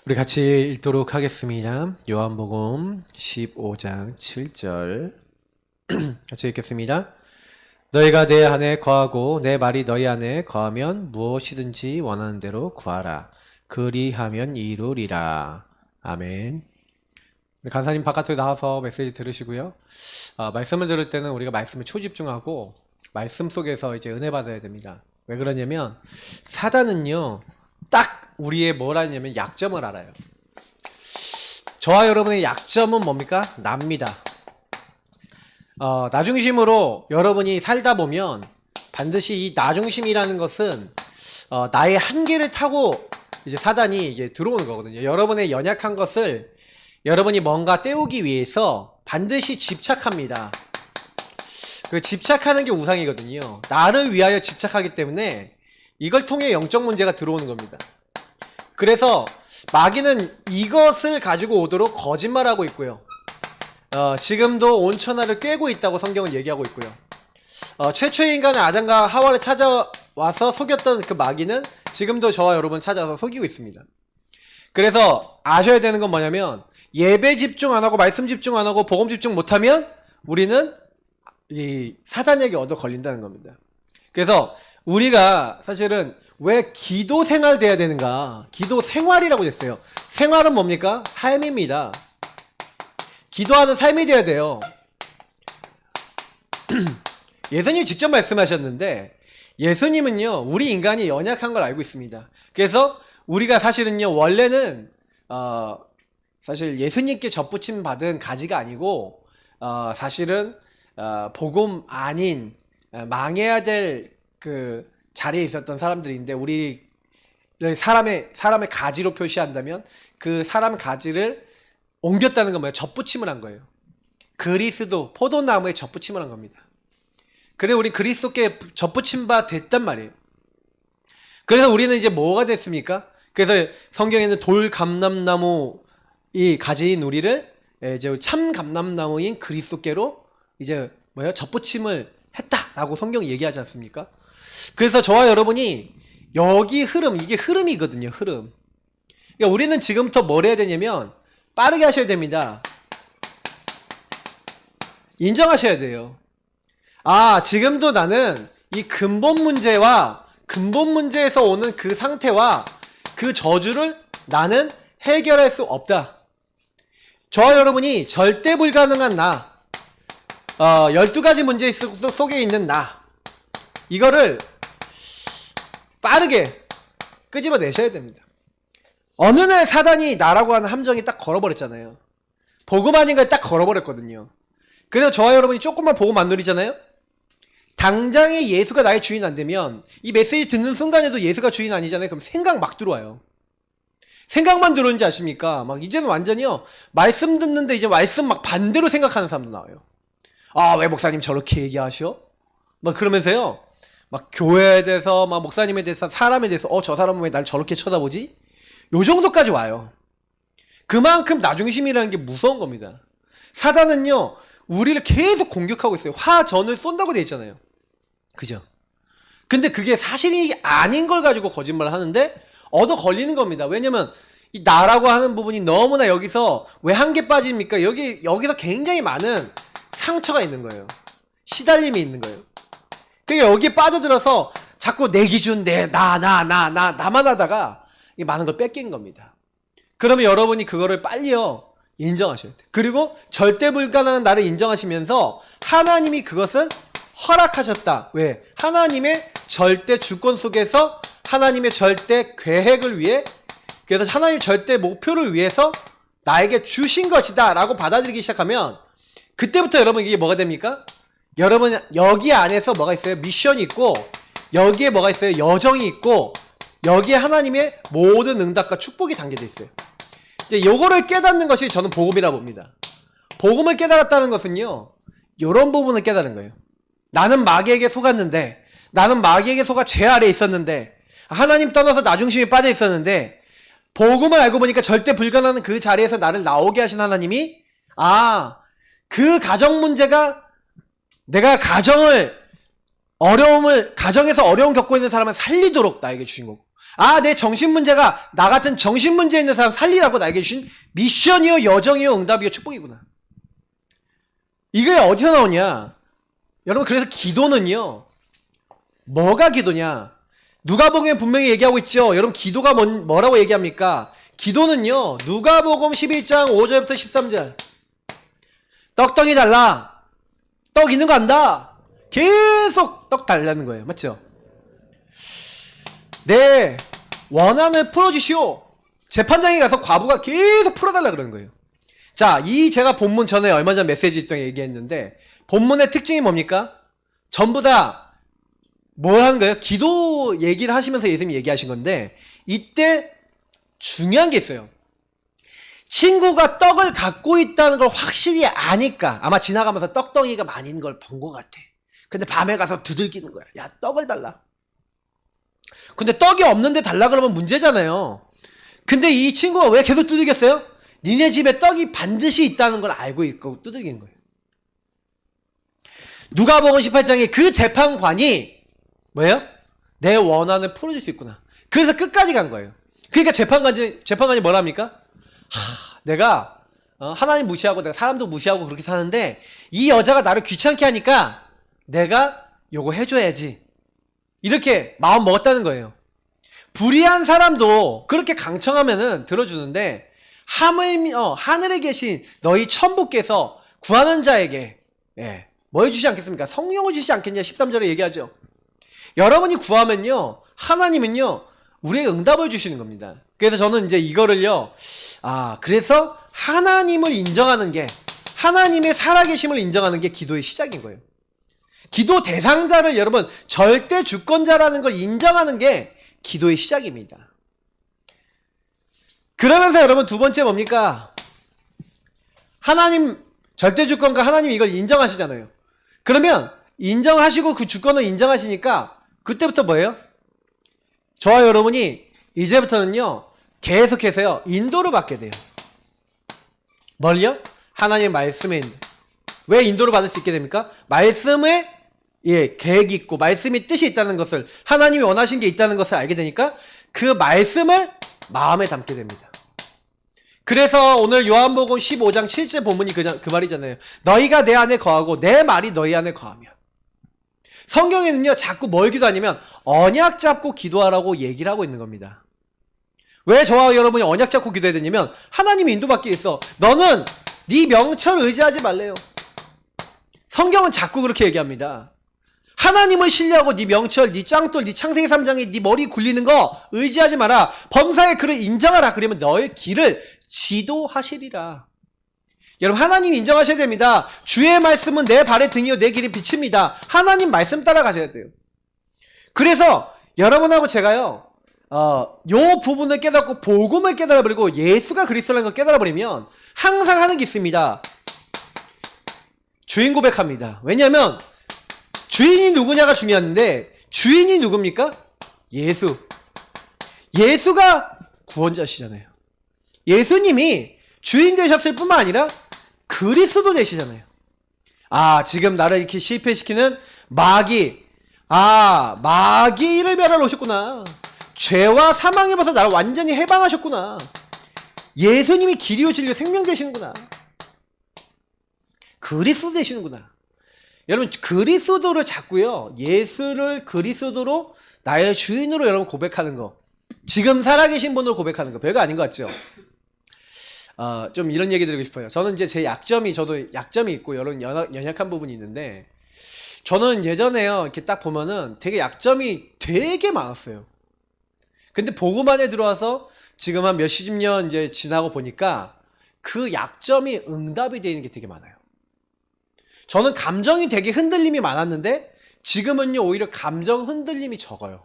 우리 같이 읽도록 하겠습니다. 요한복음 15장 7절 같이 읽겠습니다. 너희가 내 안에 거하고 내 말이 너희 안에 거하면 무엇이든지 원하는 대로 구하라. 그리하면 이루리라. 아멘. 간사님 바깥으로 나와서 메시지 들으시고요. 말씀을 들을 때는 우리가 말씀에 초집중하고 말씀 속에서 이제 은혜 받아야 됩니다. 왜 그러냐면 사단은요 딱 우리의 뭘 하냐면 약점을 알아요. 저와 여러분의 약점은 뭡니까? 납니다. 나중심으로 여러분이 살다 보면 반드시 이 나중심이라는 것은 나의 한계를 타고 이제 사단이 이제 들어오는 거거든요. 여러분의 연약한 것을 여러분이 뭔가 때우기 위해서 반드시 집착합니다. 그 집착하는 게 우상이거든요. 나를 위하여 집착하기 때문에 이걸 통해 영적 문제가 들어오는 겁니다. 그래서 마귀는 이것을 가지고 오도록 거짓말하고 있고요. 지금도 온천하를 꿰고 있다고 성경은 얘기하고 있고요. 최초의 인간은 아담과 하와를 찾아와서 속였던 그 마귀는 지금도 저와 여러분 찾아와서 속이고 있습니다. 그래서 아셔야 되는 건 뭐냐면 예배 집중 안 하고 말씀 집중 안 하고 복음 집중 못하면 우리는 이 사단에게 얻어 걸린다는 겁니다. 그래서 우리가 사실은 왜 기도 생활 돼야 되는가? 기도 생활이라고 했어요. 생활은 뭡니까? 삶입니다. 기도하는 삶이 돼야 돼요. 예수님이 직접 말씀하셨는데 예수님은요 우리 인간이 연약한 걸 알고 있습니다. 그래서 우리가 사실은요 원래는 사실 예수님께 접붙임 받은 가지가 아니고 사실은 복음 아닌 망해야 될 그 자리에 있었던 사람들인데 우리를 사람의 가지로 표시한다면 그 사람 가지를 옮겼다는 건 뭐예요? 접붙임을 한 거예요. 그리스도 포도나무에 접붙임을 한 겁니다. 그래 우리 그리스도께 접붙임 바 됐단 말이에요. 그래서 우리는 이제 뭐가 됐습니까? 그래서 성경에는 돌 감람나무 이 가지인 우리를 이제 참 감람나무인 그리스도께로 이제 뭐예요? 접붙임을 했다라고 성경이 얘기하지 않습니까? 그래서 저와 여러분이 여기 흐름, 이게 흐름이거든요. 흐름. 그러니까 우리는 지금부터 뭘 해야 되냐면 빠르게 하셔야 됩니다. 인정하셔야 돼요. 지금도 나는 이 근본 문제와 근본 문제에서 오는 그 상태와 그 저주를 나는 해결할 수 없다. 저와 여러분이 절대 불가능한 나, 12가지 문제 속에 있는 나, 이거를 빠르게 끄집어내셔야 됩니다. 어느 날 사단이 나라고 하는 함정이 딱 걸어버렸잖아요. 복음 아닌 걸 딱 걸어버렸거든요. 그래서 저와 여러분이 조금만 복음 안 누리잖아요. 당장에 예수가 나의 주인 안 되면 이 메시지 듣는 순간에도 예수가 주인 아니잖아요. 그럼 생각 막 들어와요. 생각만 들어오는지 아십니까? 막 이제는 완전히요 말씀 듣는데 이제 말씀 막 반대로 생각하는 사람도 나와요. 왜 목사님 저렇게 얘기하셔? 막 그러면서요 막 교회에 대해서 막 목사님에 대해서 사람에 대해서 저 사람은 왜 날 저렇게 쳐다보지? 요 정도까지 와요. 그만큼 나중심이라는 게 무서운 겁니다. 사단은요 우리를 계속 공격하고 있어요. 화전을 쏜다고 돼 있잖아요. 그죠? 근데 그게 사실이 아닌 걸 가지고 거짓말을 하는데 얻어 걸리는 겁니다. 왜냐면 이 나라고 하는 부분이 너무나 여기서 왜 한계 빠집니까? 여기서 굉장히 많은 상처가 있는 거예요. 시달림이 있는 거예요. 그러니까 여기에 빠져들어서 자꾸 내 기준, 나만 하다가 많은 걸 뺏긴 겁니다. 그러면 여러분이 그거를 빨리요 인정하셔야 돼요. 그리고 절대 불가능한 나를 인정하시면서 하나님이 그것을 허락하셨다. 왜? 하나님의 절대 주권 속에서 하나님의 절대 계획을 위해, 그래서 하나님의 절대 목표를 위해서 나에게 주신 것이다 라고 받아들이기 시작하면 그때부터 여러분 이게 뭐가 됩니까? 여러분 여기 안에서 뭐가 있어요? 미션이 있고 여기에 뭐가 있어요? 여정이 있고 여기에 하나님의 모든 응답과 축복이 담겨져 있어요. 이제 요거를 깨닫는 것이 저는 복음이라고 봅니다. 복음을 깨달았다는 것은요 요런 부분을 깨달은 거예요. 나는 마귀에게 속았는데, 나는 마귀에게 속아 죄 아래에 있었는데, 하나님 떠나서 나중심에 빠져 있었는데 복음을 알고 보니까 절대 불가능한 그 자리에서 나를 나오게 하신 하나님이 그 가정 문제가 내가 가정에서 어려움 겪고 있는 사람을 살리도록 나에게 주신 거고, 아, 내 정신 문제가 나 같은 정신 문제 있는 사람 살리라고 나에게 주신 미션이요, 여정이요, 응답이요, 축복이구나. 이게 어디서 나오냐? 여러분, 그래서 기도는요, 뭐가 기도냐? 누가복음에 분명히 얘기하고 있죠. 여러분, 기도가 뭐라고 얘기합니까? 기도는요, 누가복음 11장 5절부터 13절. 떡덩이 달라. 떡 있는 거 안다. 계속 떡 달라는 거예요. 맞죠? 네, 원한을 풀어주시오. 재판장에 가서 과부가 계속 풀어달라 그러는 거예요. 자, 이 제가 본문 전에 얼마 전 메시지 있던 얘기했는데, 본문의 특징이 뭡니까? 전부 다 뭘 하는 거예요? 기도 얘기를 하시면서 예수님이 얘기하신 건데, 이때 중요한 게 있어요. 친구가 떡을 갖고 있다는 걸 확실히 아니까 아마 지나가면서 떡덩이가 많은 걸 본 것 같아. 근데 밤에 가서 두들기는 거야. 야, 떡을 달라. 근데 떡이 없는데 달라 그러면 문제잖아요. 근데 이 친구가 왜 계속 두들겼어요? 니네 집에 떡이 반드시 있다는 걸 알고 있고 두들긴 거예요. 누가복음 18장에 그 재판관이 뭐예요? 내 원한을 풀어줄 수 있구나. 그래서 끝까지 간 거예요. 그러니까 재판관이 뭐라 합니까? 내가 하나님 무시하고 내가 사람도 무시하고 그렇게 사는데 이 여자가 나를 귀찮게 하니까 내가 요거 해줘야지. 이렇게 마음 먹었다는 거예요. 불의한 사람도 그렇게 강청하면은 들어주는데 하늘에 계신 너희 천부께서 구하는 자에게 뭐 해주지 않겠습니까? 성령을 주시지 않겠냐 13절에 얘기하죠. 여러분이 구하면요 하나님은요 우리에게 응답을 주시는 겁니다. 그래서 저는 이제 이거를요 그래서 하나님을 인정하는 게 하나님의 살아계심을 인정하는 게 기도의 시작인 거예요. 기도 대상자를 여러분 절대 주권자라는 걸 인정하는 게 기도의 시작입니다. 그러면서 여러분 두 번째 뭡니까? 하나님 절대 주권과 하나님 이걸 인정하시잖아요. 그러면 인정하시고 그 주권을 인정하시니까 그때부터 뭐예요? 저와 여러분이 이제부터는요 계속해서요 인도를 받게 돼요. 뭘요? 하나님의 말씀에 왜 인도를 받을 수 있게 됩니까? 말씀에 계획이 있고 말씀이 뜻이 있다는 것을 하나님이 원하신 게 있다는 것을 알게 되니까 그 말씀을 마음에 담게 됩니다. 그래서 오늘 요한복음 15장 7절 본문이 그 말이잖아요. 너희가 내 안에 거하고 내 말이 너희 안에 거하면. 성경에는요 자꾸 뭘 기도하냐면 언약 잡고 기도하라고 얘기를 하고 있는 겁니다. 왜 저와 여러분이 언약 잡고 기도해야 되냐면 하나님이 인도받기 위해서 너는 네 명철 의지하지 말래요. 성경은 자꾸 그렇게 얘기합니다. 하나님을 신뢰하고 네 명철, 네 짱돌, 네 창세기 3장에 네 머리 굴리는 거 의지하지 마라. 범사의 그를 인정하라. 그러면 너의 길을 지도하시리라. 여러분 하나님 인정하셔야 됩니다. 주의 말씀은 내 발의 등이요 내 길이 빛입니다. 하나님 말씀 따라가셔야 돼요. 그래서 여러분하고 제가요 요 부분을 깨닫고 복음을 깨달아버리고 예수가 그리스도라는 걸 깨달아버리면 항상 하는 게 있습니다. 주인 고백합니다. 왜냐하면 주인이 누구냐가 중요한데 주인이 누굽니까? 예수. 예수가 구원자시잖아요. 예수님이 주인 되셨을 뿐만 아니라 그리스도 되시잖아요. 지금 나를 이렇게 실패시키는 마귀를 멸하러 오셨구나. 죄와 사망에 벗어 나를 완전히 해방하셨구나. 예수님이 길이요 진리요 생명 되시는구나. 그리스도 되시는구나. 여러분 그리스도를 잡고요 예수를 그리스도로 나의 주인으로 여러분 고백하는 거 지금 살아계신 분으로 고백하는 거 별거 아닌 것 같죠? 좀 이런 얘기 드리고 싶어요. 저는 이제 저도 약점이 있고 여러 연약한 부분이 있는데 저는 예전에요 이렇게 딱 보면은 되게 약점이 되게 많았어요. 근데 복음 안에 들어와서 지금 한 몇십 년 이제 지나고 보니까 그 약점이 응답이 되는 게 되게 많아요. 저는 감정이 되게 흔들림이 많았는데 지금은요 오히려 감정 흔들림이 적어요.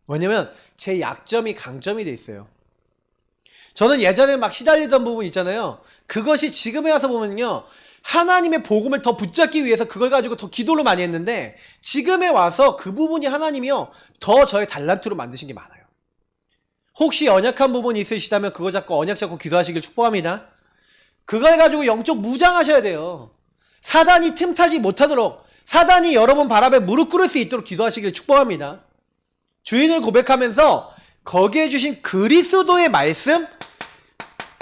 왜냐면 제 약점이 강점이 돼 있어요. 저는 예전에 막 시달리던 부분 있잖아요. 그것이 지금에 와서 보면요 하나님의 복음을 더 붙잡기 위해서 그걸 가지고 더 기도를 많이 했는데 지금에 와서 그 부분이 하나님이요 더 저의 달란트로 만드신 게 많아요. 혹시 연약한 부분이 있으시다면 그거 잡고 언약 잡고 기도하시길 축복합니다. 그걸 가지고 영적 무장하셔야 돼요. 사단이 틈타지 못하도록 사단이 여러분 발 앞에 무릎 꿇을 수 있도록 기도하시길 축복합니다. 주인을 고백하면서 거기에 주신 그리스도의 말씀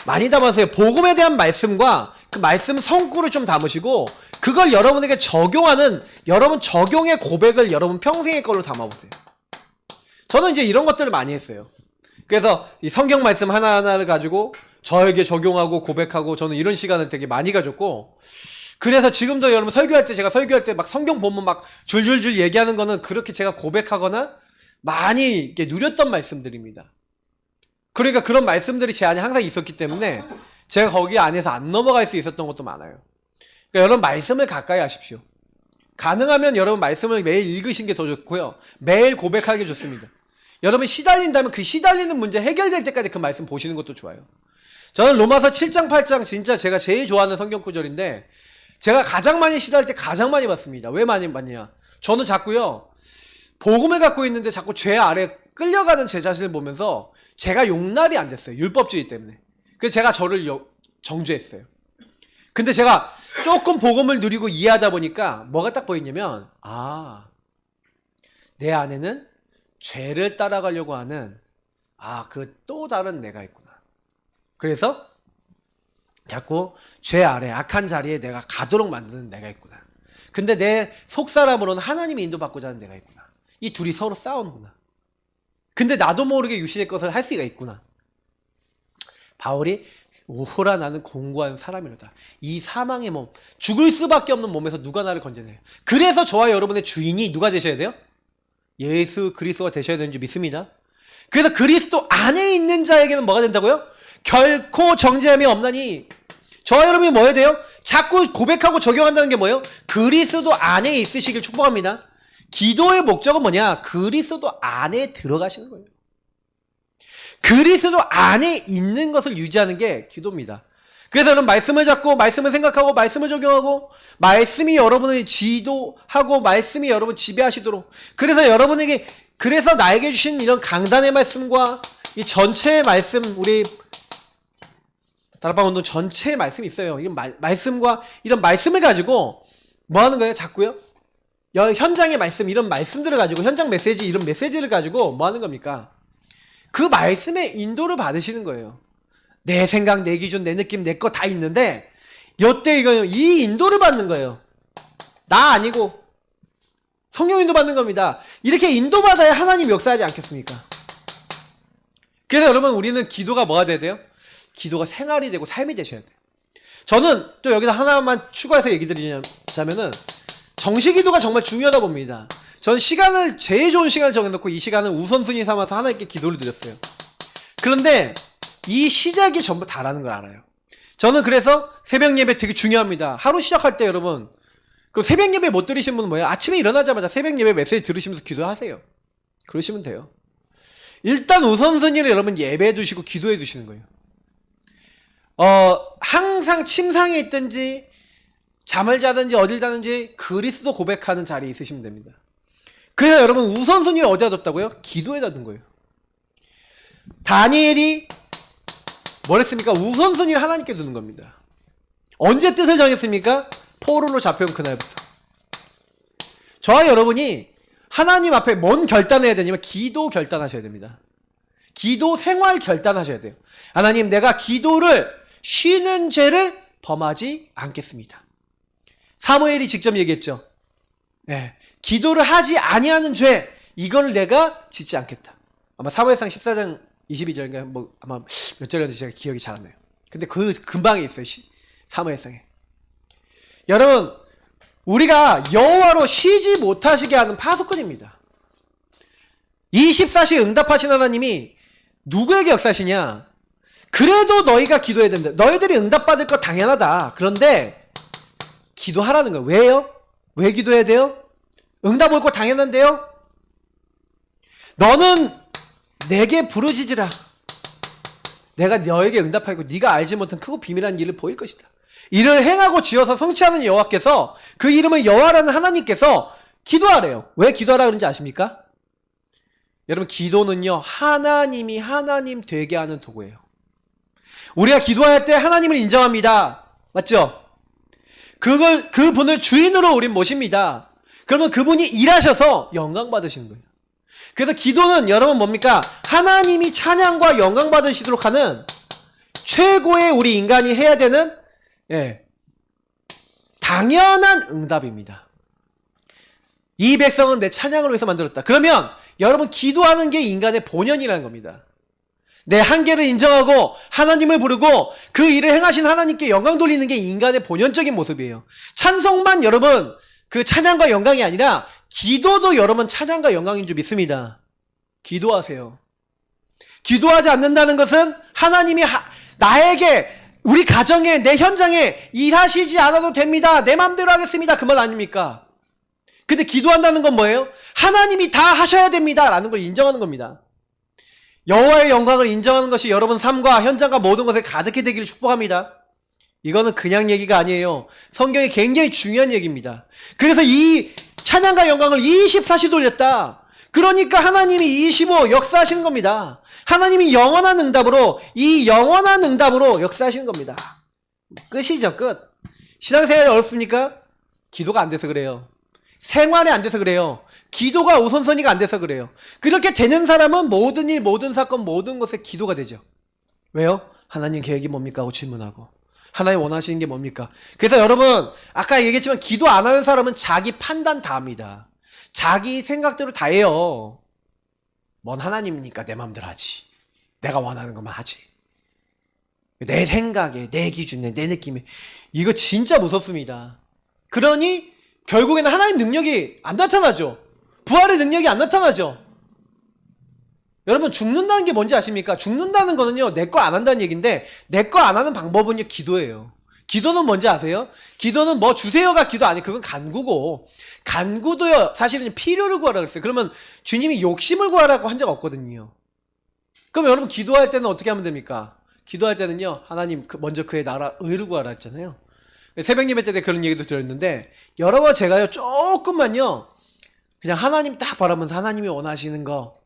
많이 담아서요. 복음에 대한 말씀과 그 말씀 성구를 좀 담으시고 그걸 여러분에게 적용하는 여러분 적용의 고백을 여러분 평생의 걸로 담아보세요. 저는 이제 이런 것들을 많이 했어요. 그래서 이 성경 말씀 하나하나를 가지고 저에게 적용하고 고백하고 저는 이런 시간을 되게 많이 가졌고 그래서 지금도 여러분 설교할 때 제가 설교할 때 막 성경 본문 막 줄줄줄 얘기하는 거는 그렇게 제가 고백하거나 많이 이렇게 누렸던 말씀들입니다. 그러니까 그런 말씀들이 제 안에 항상 있었기 때문에 제가 거기 안에서 안 넘어갈 수 있었던 것도 많아요. 그러니까 여러분 말씀을 가까이 하십시오. 가능하면 여러분 말씀을 매일 읽으신 게 더 좋고요. 매일 고백하는 게 좋습니다. 여러분 시달린다면 그 시달리는 문제 해결될 때까지 그 말씀 보시는 것도 좋아요. 저는 로마서 7장 8장 진짜 제가 제일 좋아하는 성경 구절인데 제가 가장 많이 시달릴 때 가장 많이 봤습니다. 왜 많이 봤냐? 저는 자꾸요 복음을 갖고 있는데 자꾸 죄 아래 끌려가는 제 자신을 보면서 제가 용납이 안 됐어요. 율법주의 때문에. 그래서 제가 저를 정죄했어요. 근데 제가 조금 복음을 누리고 이해하다 보니까 뭐가 딱 보이냐면 내 안에는 죄를 따라가려고 하는 그 또 다른 내가 있구나. 그래서 자꾸 죄 아래 악한 자리에 내가 가도록 만드는 내가 있구나. 근데 내 속사람으로는 하나님이 인도받고자 하는 내가 있구나. 이 둘이 서로 싸우는구나. 근데 나도 모르게 육신의 것을 할 수가 있구나. 바울이 오호라 나는 공고한 사람이로다. 이 사망의 몸, 죽을 수밖에 없는 몸에서 누가 나를 건져내요. 그래서 저와 여러분의 주인이 누가 되셔야 돼요? 예수 그리스도가 되셔야 되는 줄 믿습니다. 그래서 그리스도 안에 있는 자에게는 뭐가 된다고요? 결코 정죄함이 없나니. 저와 여러분이 뭐 해야 돼요? 자꾸 고백하고 적용한다는 게 뭐예요? 그리스도 안에 있으시길 축복합니다. 기도의 목적은 뭐냐? 그리스도 안에 들어가시는 거예요. 그리스도 안에 있는 것을 유지하는 게 기도입니다. 그래서 여러분 말씀을 잡고 말씀을 생각하고 말씀을 적용하고 말씀이 여러분을 지도하고 말씀이 여러분 지배하시도록 그래서 나에게 주신 이런 강단의 말씀과 이 전체의 말씀 우리 다락방 운동 전체의 말씀이 있어요. 이런 말씀과 이런 말씀을 가지고 뭐 하는 거예요? 자꾸요? 현장의 말씀 이런 말씀들을 가지고 현장 메시지 이런 메시지를 가지고 뭐 하는 겁니까? 그 말씀의 인도를 받으시는 거예요. 내 생각, 내 기준, 내 느낌, 내 거 다 있는데 요때 이 인도를 받는 거예요. 나 아니고 성령 인도 받는 겁니다. 이렇게 인도받아야 하나님 역사하지 않겠습니까? 그래서 여러분 우리는 기도가 뭐가 돼야 돼요? 기도가 생활이 되고 삶이 되셔야 돼요. 저는 또 여기서 하나만 추가해서 얘기 드리자면은 정시기도가 정말 중요하다 봅니다. 저는 시간을 제일 좋은 시간을 정해놓고 이 시간을 우선순위 삼아서 하나님께 기도를 드렸어요. 그런데 이 시작이 전부 다라는 걸 알아요. 저는 그래서 새벽 예배 되게 중요합니다. 하루 시작할 때 여러분 그 새벽 예배 못 들으신 분은 뭐예요? 아침에 일어나자마자 새벽 예배 메시지 들으시면서 기도하세요. 그러시면 돼요. 일단 우선순위를 여러분 예배해 두시고 기도해 두시는 거예요. 항상 침상에 있든지 잠을 자든지 어딜 자든지 그리스도 고백하는 자리에 있으시면 됩니다. 그래서 여러분 우선순위를 어디다 뒀다고요? 기도에다 둔 거예요. 다니엘이 뭘 했습니까? 우선순위를 하나님께 두는 겁니다. 언제 뜻을 정했습니까? 포로로 잡혀온 그날부터. 저와 여러분이 하나님 앞에 뭔 결단해야 되냐면 기도 결단하셔야 됩니다. 기도 생활 결단하셔야 돼요. 하나님 내가 기도를 쉬는 죄를 범하지 않겠습니다. 사무엘이 직접 얘기했죠. 네, 기도를 하지 아니하는 죄 이걸 내가 짓지 않겠다. 아마 사무엘상 14장 22절인가 뭐 아마 몇 절이었는지 제가 기억이 잘 안 나요. 근데 그 근방에 있어요. 사무엘상에. 여러분 우리가 여호와로 쉬지 못하시게 하는 파수꾼입니다. 24시 응답하신 하나님이 누구에게 역사하시냐? 그래도 너희가 기도해야 된다. 너희들이 응답받을 거 당연하다. 그런데 기도하라는 거예요. 왜요? 왜 기도해야 돼요? 응답 올 거 당연한데요? 너는 내게 부르짖으라. 내가 너에게 응답하고 네가 알지 못한 크고 비밀한 일을 보일 것이다. 이를 행하고 지어서 성취하는 여호와께서 그 이름을 여호와라는 하나님께서 기도하래요. 왜 기도하라 그런지 아십니까? 여러분 기도는요 하나님이 하나님 되게 하는 도구예요. 우리가 기도할 때 하나님을 인정합니다. 맞죠? 그분을 주인으로 우린 모십니다. 그러면 그분이 일하셔서 영광 받으시는 거예요. 그래서 기도는 여러분 뭡니까? 하나님이 찬양과 영광 받으시도록 하는 최고의 우리 인간이 해야 되는 당연한 응답입니다. 이 백성은 내 찬양을 위해서 만들었다. 그러면 여러분 기도하는 게 인간의 본연이라는 겁니다. 내 한계를 인정하고 하나님을 부르고 그 일을 행하신 하나님께 영광 돌리는 게 인간의 본연적인 모습이에요. 찬송만 여러분 그 찬양과 영광이 아니라 기도도 여러분 찬양과 영광인 줄 믿습니다. 기도하세요. 기도하지 않는다는 것은 하나님이 나에게 우리 가정에 내 현장에 일하시지 않아도 됩니다. 내 마음대로 하겠습니다. 그 말 아닙니까? 근데 기도한다는 건 뭐예요? 하나님이 다 하셔야 됩니다. 라는 걸 인정하는 겁니다. 여호와의 영광을 인정하는 것이 여러분 삶과 현장과 모든 것에 가득히 되기를 축복합니다. 이거는 그냥 얘기가 아니에요. 성경에 굉장히 중요한 얘기입니다. 그래서 이 찬양과 영광을 24시 돌렸다. 그러니까 하나님이 25 역사하시는 겁니다. 하나님이 영원한 응답으로 이 영원한 응답으로 역사하시는 겁니다. 끝이죠. 끝. 신앙생활이 어렵습니까? 기도가 안 돼서 그래요. 생활이 안 돼서 그래요. 기도가 우선순위가 안 돼서 그래요. 그렇게 되는 사람은 모든 일, 모든 사건, 모든 것에 기도가 되죠. 왜요? 하나님 계획이 뭡니까? 하고 질문하고 하나님 원하시는 게 뭡니까? 그래서 여러분 아까 얘기했지만 기도 안 하는 사람은 자기 판단 다 합니다. 자기 생각대로 다 해요. 뭔 하나님이니까 내 마음대로 하지. 내가 원하는 것만 하지. 내 생각에, 내 기준에, 내 느낌에. 이거 진짜 무섭습니다. 그러니 결국에는 하나님 능력이 안 나타나죠. 부활의 능력이 안 나타나죠. 여러분 죽는다는 게 뭔지 아십니까? 죽는다는 거는요 내 거 안 한다는 얘기인데 내 거 안 하는 방법은요 기도예요. 기도는 뭔지 아세요? 기도는 뭐 주세요가 기도 아니에요. 그건 간구고 간구도요 사실은 필요를 구하라 그랬어요. 그러면 주님이 욕심을 구하라고 한 적 없거든요. 그럼 여러분 기도할 때는 어떻게 하면 됩니까? 기도할 때는요 하나님 먼저 그의 나라 의를 구하라 했잖아요. 새벽 예배 때 그런 얘기도 들었는데 여러분 제가요 조금만요 그냥 하나님 딱 바라면서 하나님이 원하시는 거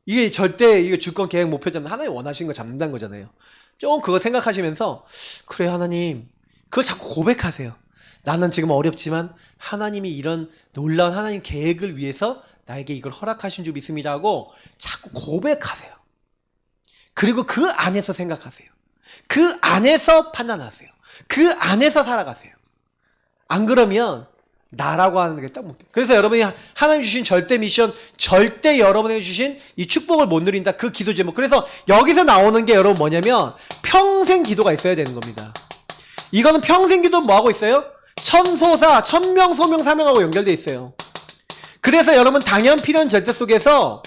이게 절대 이게 주권 계획 목표잖아요. 하나님 원하시는 거 잡는다는 거잖아요. 조금 그거 생각하시면서 그래 하나님 그걸 자꾸 고백하세요. 나는 지금 어렵지만 하나님이 이런 놀라운 하나님 계획을 위해서 나에게 이걸 허락하신 줄 믿습니다 하고 자꾸 고백하세요. 그리고 그 안에서 생각하세요. 그 안에서 판단하세요. 그 안에서 살아가세요. 안 그러면 나라고 하는 게 딱 묶여요. 그래서 여러분이 하나님 주신 절대 미션, 절대 여러분에게 주신 이 축복을 못 누린다. 그 기도 제목. 그래서 여기서 나오는 게 여러분 뭐냐면 평생 기도가 있어야 되는 겁니다. 이거는 평생 기도 뭐 하고 있어요? 천소사, 천명, 소명, 사명하고 연결되어 있어요. 그래서 여러분 당연, 필연, 절대 속에서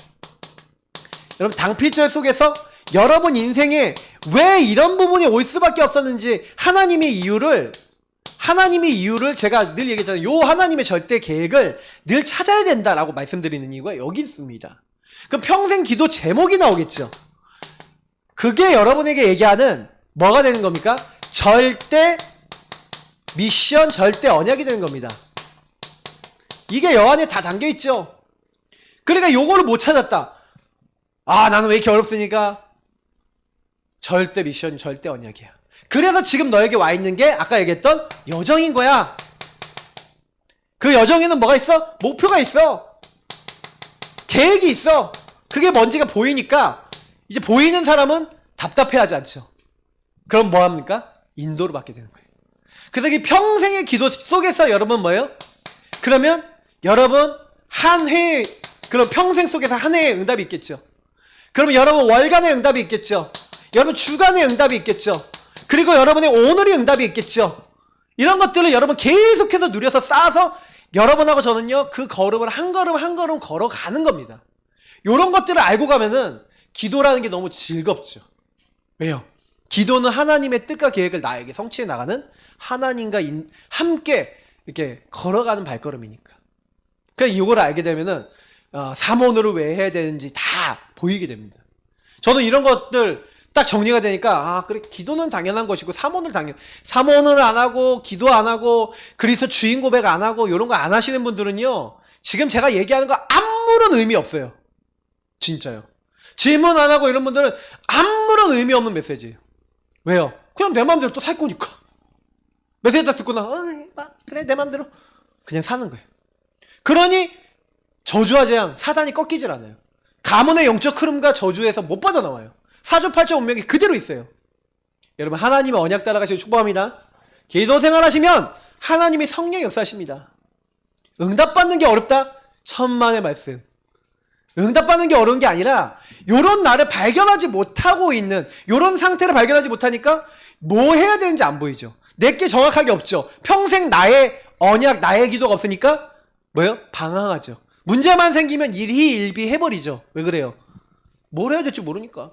여러분 당필절 속에서 여러분 인생에 왜 이런 부분이 올 수밖에 없었는지 하나님의 이유를 제가 늘 얘기했잖아요. 요 하나님의 절대 계획을 늘 찾아야 된다라고 말씀드리는 이유가 여기 있습니다. 그럼 평생 기도 제목이 나오겠죠. 그게 여러분에게 얘기하는 뭐가 되는 겁니까? 절대 미션, 절대 언약이 되는 겁니다. 이게 여 안에 다 담겨 있죠. 그러니까 요거를 못 찾았다. 아 나는 왜 이렇게 어렵습니까? 절대 미션, 절대 언약이야. 그래서 지금 너에게 와 있는 게 아까 얘기했던 여정인 거야. 그 여정에는 뭐가 있어? 목표가 있어. 계획이 있어. 그게 뭔지가 보이니까 이제 보이는 사람은 답답해하지 않죠. 그럼 뭐 합니까? 인도를 받게 되는 거예요. 그래서 이 평생의 기도 속에서 여러분 뭐예요? 그러면 여러분 한 해, 그럼 평생 속에서 한 해의 응답이 있겠죠. 그러면 여러분 월간의 응답이 있겠죠. 여러분 주간의 응답이 있겠죠. 그리고 여러분의 오늘의 응답이 있겠죠. 이런 것들을 여러분 계속해서 누려서 쌓아서 여러분하고 저는요 그 걸음을 한 걸음 한 걸음 걸어가는 겁니다. 이런 것들을 알고 가면은 기도라는 게 너무 즐겁죠. 왜요? 기도는 하나님의 뜻과 계획을 나에게 성취해 나가는 하나님과 함께 이렇게 걸어가는 발걸음이니까. 그러니까 이걸 알게 되면은 삼원으로 왜 해야 되는지 다 보이게 됩니다. 저는 이런 것들 딱 정리가 되니까 그래 기도는 당연한 것이고 삼원을 안 하고 기도 안 하고 그리스도 주인 고백 안 하고 이런 거 안 하시는 분들은요 지금 제가 얘기하는 거 아무런 의미 없어요. 진짜요. 질문 안 하고 이런 분들은 아무런 의미 없는 메시지예요. 왜요? 그냥 내 마음대로 또 살 거니까. 메시지 딱 듣고 그래 내 마음대로 그냥 사는 거예요. 그러니 저주와 재앙 사단이 꺾이질 않아요. 가문의 영적 흐름과 저주에서 못 빠져나와요. 사주팔자 운명이 그대로 있어요. 여러분 하나님의 언약 따라가시고 축복합니다. 기도 생활하시면 하나님이 성령 역사하십니다. 응답받는 게 어렵다? 천만의 말씀. 응답받는 게 어려운 게 아니라 요런 나를 발견하지 못하고 있는 요런 상태를 발견하지 못하니까 뭐 해야 되는지 안 보이죠. 내게 정확하게 없죠. 평생 나의 언약, 나의 기도가 없으니까 뭐예요? 방황하죠. 문제만 생기면 일희일비 해버리죠. 왜 그래요? 뭘 해야 될지 모르니까.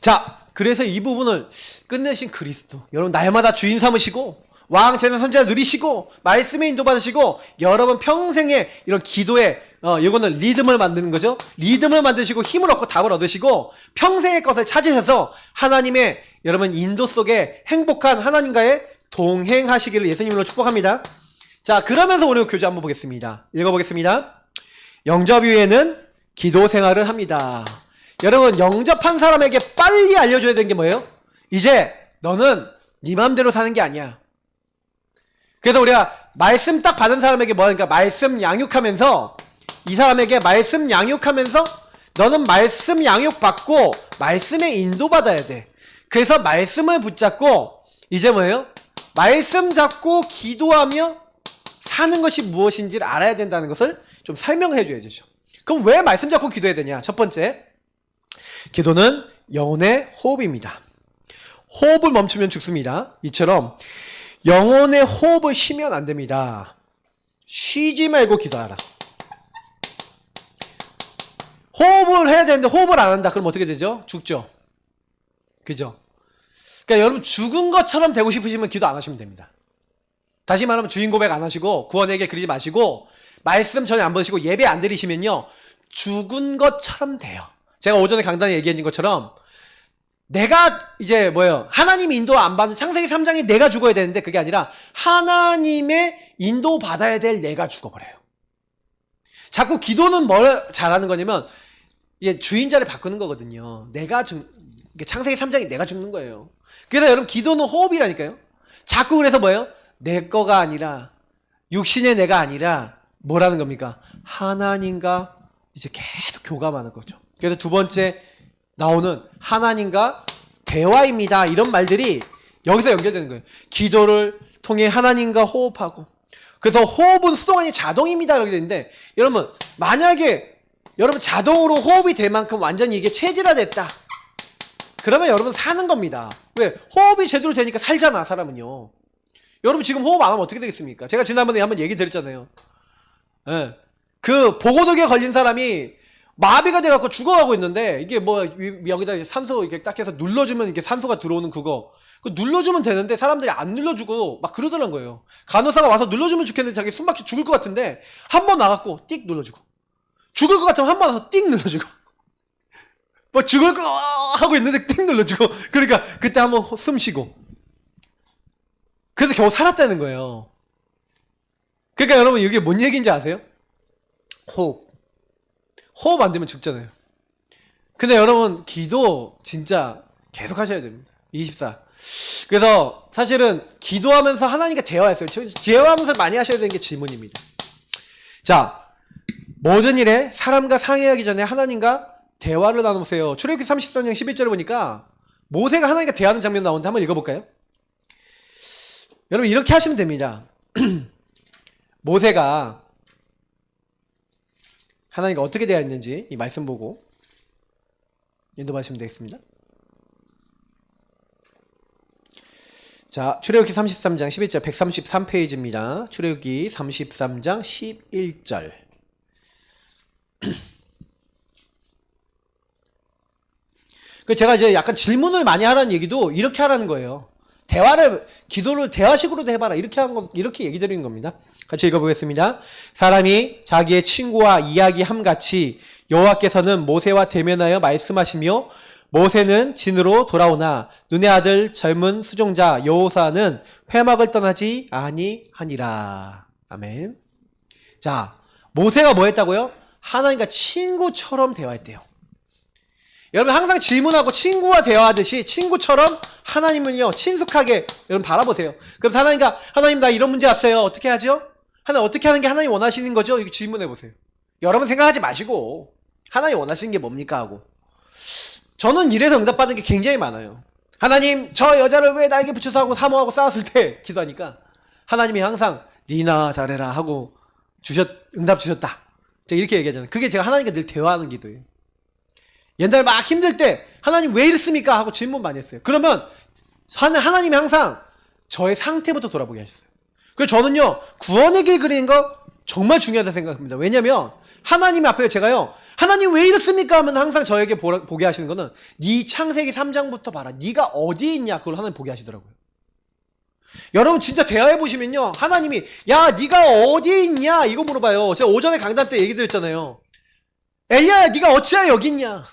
자, 그래서 이 부분을 끝내신 그리스도. 여러분 날마다 주인 삼으시고 왕, 제는 선지자 누리시고 말씀에 인도받으시고 여러분 평생에 이런 기도에 이거는 리듬을 만드는 거죠. 리듬을 만드시고 힘을 얻고 답을 얻으시고 평생의 것을 찾으셔서 하나님의 여러분 인도 속에 행복한 하나님과의 동행하시기를 예수님으로 축복합니다. 자, 그러면서 오늘 교재 한번 보겠습니다. 읽어보겠습니다. 영접 이후에는 기도 생활을 합니다. 여러분 영접한 사람에게 빨리 알려줘야 되는 게 뭐예요? 이제 너는 네 맘대로 사는 게 아니야. 그래서 우리가 말씀 딱 받은 사람에게 뭐 하니까 말씀 양육하면서 이 사람에게 말씀 양육하면서 너는 말씀 양육 받고 말씀에 인도받아야 돼. 그래서 말씀을 붙잡고 이제 뭐예요? 말씀 잡고 기도하며 사는 것이 무엇인지를 알아야 된다는 것을 좀 설명해 줘야 되죠. 그럼 왜 말씀 잡고 기도해야 되냐? 첫 번째, 기도는 영혼의 호흡입니다. 호흡을 멈추면 죽습니다. 이처럼 영혼의 호흡을 쉬면 안 됩니다. 쉬지 말고 기도하라. 호흡을 해야 되는데 호흡을 안 한다. 그럼 어떻게 되죠? 죽죠. 그죠? 그러니까 여러분 죽은 것처럼 되고 싶으시면 기도 안 하시면 됩니다. 다시 말하면 주인 고백 안 하시고 구원의 길 그리지 마시고 말씀 전혀 안 보시고 예배 안 드리시면요 죽은 것처럼 돼요. 제가 오전에 강단에 얘기한 것처럼 내가 이제 뭐예요? 하나님이 인도 안 받는 창세기 3장이 내가 죽어야 되는데 그게 아니라 하나님의 인도 받아야 될 내가 죽어버려요. 자꾸 기도는 뭘 잘하는 거냐면 이게 주인자를 바꾸는 거거든요. 창세기 3장이 내가 죽는 거예요. 그래서 여러분 기도는 호흡이라니까요. 자꾸 그래서 뭐예요? 내 거가 아니라 육신의 내가 아니라 뭐라는 겁니까? 하나님과 이제 계속 교감하는 거죠. 그래서 두 번째 나오는 하나님과 대화입니다. 이런 말들이 여기서 연결되는 거예요. 기도를 통해 하나님과 호흡하고. 그래서 호흡은 수동이 아니라 자동입니다. 이렇게 되는데 여러분 만약에 여러분 자동으로 호흡이 될 만큼 완전히 이게 체질화됐다. 그러면 여러분 사는 겁니다. 왜? 호흡이 제대로 되니까 살잖아 사람은요. 여러분 지금 호흡 안 하면 어떻게 되겠습니까? 제가 지난번에 한번 얘기 드렸잖아요. 예. 그 보고독에 걸린 사람이 마비가 돼갖고 죽어가고 있는데 이게 뭐 여기다 산소 이렇게 딱 해서 눌러주면 이게 산소가 들어오는 그거 눌러주면 되는데 사람들이 안 눌러주고 막 그러더란 거예요. 간호사가 와서 눌러주면 좋겠는데 자기 숨막혀 죽을 것 같은데 한 번 나갔고 띡 눌러주고 죽을 것 같으면 한 번 와서 띡 눌러주고 뭐 죽을 거 하고 있는데 띡 눌러주고 그러니까 그때 한번 숨 쉬고 그래서 겨우 살았다는 거예요. 그러니까 여러분 이게 뭔 얘기인지 아세요? 호흡 안 되면 죽잖아요. 근데 여러분 기도 진짜 계속 하셔야 됩니다. 24. 그래서 사실은 기도하면서 하나님과 대화했어요. 대화하면서 많이 하셔야 되는 게 질문입니다. 자, 모든 일에 사람과 상의하기 전에 하나님과 대화를 나누세요. 출애굽기 33장 11절을 보니까 모세가 하나님과 대화하는 장면 나오는데 한번 읽어볼까요? 여러분 이렇게 하시면 됩니다. 모세가 하나님과 어떻게 대화했는지 이 말씀 보고 인도하시면 되겠습니다. 자, 출애굽기 33장 11절 133페이지입니다. 출애굽기 33장 11절 그 제가 이제 약간 질문을 많이 하라는 얘기도 이렇게 하라는 거예요. 기도를 대화식으로도 해봐라. 이렇게 얘기 드리는 겁니다. 같이 읽어보겠습니다. 사람이 자기의 친구와 이야기함같이 여호와께서는 모세와 대면하여 말씀하시며 모세는 진으로 돌아오나 눈의 아들 젊은 수종자 여호사는 회막을 떠나지 아니하니라. 아멘. 자, 모세가 뭐 했다고요? 하나님과 친구처럼 대화했대요. 여러분 항상 질문하고 친구와 대화하듯이 친구처럼 하나님은요 친숙하게 여러분 바라보세요. 그럼 하나님 나 이런 문제 왔어요. 어떻게 하죠? 하나님 어떻게 하는 게 하나님 원하시는 거죠? 이렇게 질문해 보세요. 여러분 생각하지 마시고 하나님 원하시는 게 뭡니까 하고. 저는 이래서 응답받는 게 굉장히 많아요. 하나님 저 여자를 왜 나에게 붙여서 하고 사모하고 싸웠을 때 기도하니까 하나님이 항상 니나 잘해라 하고 응답 주셨다. 제가 이렇게 얘기하잖아요. 그게 제가 하나님과 늘 대화하는 기도예요. 옛날에 막 힘들 때 하나님 왜 이랬습니까? 하고 질문 많이 했어요. 그러면 하나님이 항상 저의 상태부터 돌아보게 하셨어요. 그래서 저는요 구원의 길 그리는 거 정말 중요하다고 생각합니다. 왜냐면 하나님 앞에 제가요 하나님 왜 이랬습니까? 하면 항상 저에게 보게 하시는 거는 네 창세기 3장부터 봐라. 네가 어디에 있냐 그걸 하나님 보게 하시더라고요. 여러분 진짜 대화해 보시면요 하나님이 야 네가 어디에 있냐 이거 물어봐요. 제가 오전에 강단 때 얘기 드렸잖아요. 엘리야야 네가 어찌하여 여기 있냐.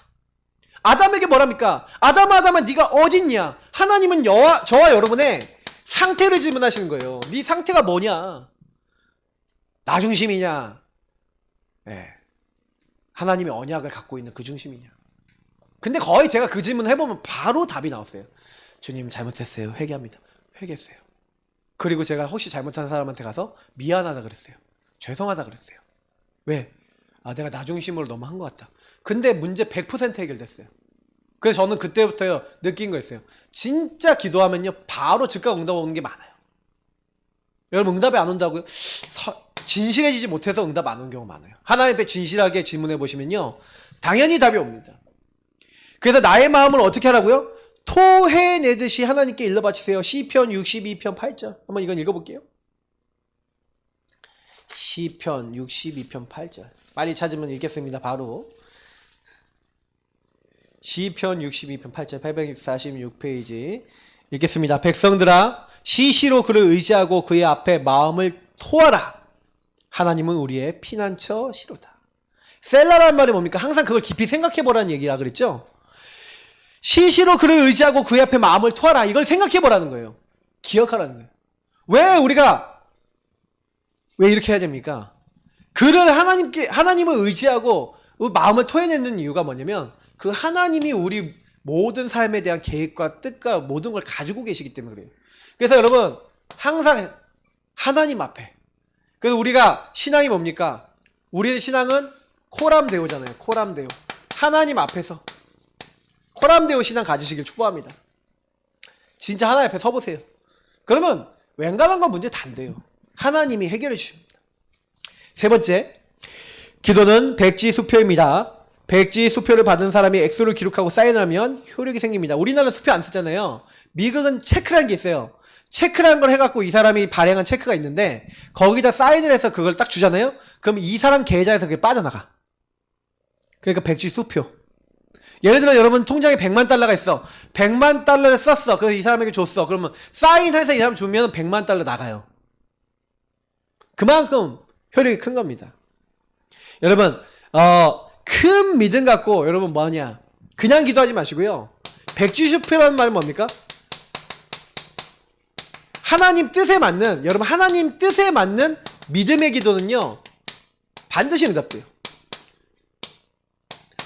아담에게 뭐랍니까? 아담아 네가 어디 있냐. 하나님은 저와 여러분의 상태를 질문하시는 거예요. 네 상태가 뭐냐. 나 중심이냐. 네. 하나님의 언약을 갖고 있는 그 중심이냐. 근데 거의 제가 그 질문 해보면 바로 답이 나왔어요. 주님 잘못했어요. 회개합니다. 회개했어요. 그리고 제가 혹시 잘못한 사람한테 가서 미안하다 그랬어요. 죄송하다 그랬어요. 왜? 내가 나 중심으로 너무 한 것 같다. 근데 문제 100% 해결됐어요. 그래서 저는 그때부터 느낀 거였어요. 진짜 기도하면요 바로 즉각 응답 오는 게 많아요. 여러분 응답이 안 온다고요? 진실해지지 못해서 응답 안 오는 경우가 많아요. 하나님 앞에 진실하게 질문해 보시면요 당연히 답이 옵니다. 그래서 나의 마음을 어떻게 하라고요? 토해내듯이 하나님께 일러 바치세요. 시편 62편 8절 한번 이건 읽어볼게요. 시편 62편 8절 빨리 찾으면 읽겠습니다. 바로 시편 62편 8절 846페이지 읽겠습니다. 백성들아 시시로 그를 의지하고 그의 앞에 마음을 토하라. 하나님은 우리의 피난처 시로다. 셀라라는 말이 뭡니까? 항상 그걸 깊이 생각해보라는 얘기라 그랬죠? 시시로 그를 의지하고 그의 앞에 마음을 토하라. 이걸 생각해보라는 거예요. 기억하라는 거예요. 왜 이렇게 해야 됩니까? 하나님을 의지하고 마음을 토해내는 이유가 뭐냐면 그 하나님이 우리 모든 삶에 대한 계획과 뜻과 모든 걸 가지고 계시기 때문에 그래요. 그래서 여러분 항상 하나님 앞에 그래서 우리가 신앙이 뭡니까? 우리의 신앙은 코람데오잖아요. 코람데오. 하나님 앞에서 코람데오 신앙 가지시길 축복합니다. 진짜 하나님 앞에 서보세요. 그러면 웬간한 건 문제 다 안 돼요. 하나님이 해결해 주십니다. 세 번째, 기도는 백지 수표입니다. 백지 수표를 받은 사람이 액수를 기록하고 사인하면 효력이 생깁니다. 우리나라는 수표 안 쓰잖아요. 미국은 체크라는 게 있어요. 체크라는 걸 해갖고 이 사람이 발행한 체크가 있는데 거기다 사인을 해서 그걸 딱 주잖아요. 그럼 이 사람 계좌에서 그게 빠져나가. 그러니까 백지 수표. 예를 들어 여러분 통장에 100만 달러가 있어. 100만 달러를 썼어. 그래서 이 사람에게 줬어. 그러면 사인해서 이 사람 주면 100만 달러 나가요. 그만큼 효력이 큰 겁니다. 여러분 큰 믿음 갖고 여러분 뭐하냐. 그냥 기도하지 마시고요. 백지수표라는 말은 뭡니까? 하나님 뜻에 맞는 여러분 하나님 뜻에 맞는 믿음의 기도는요 반드시 응답돼요.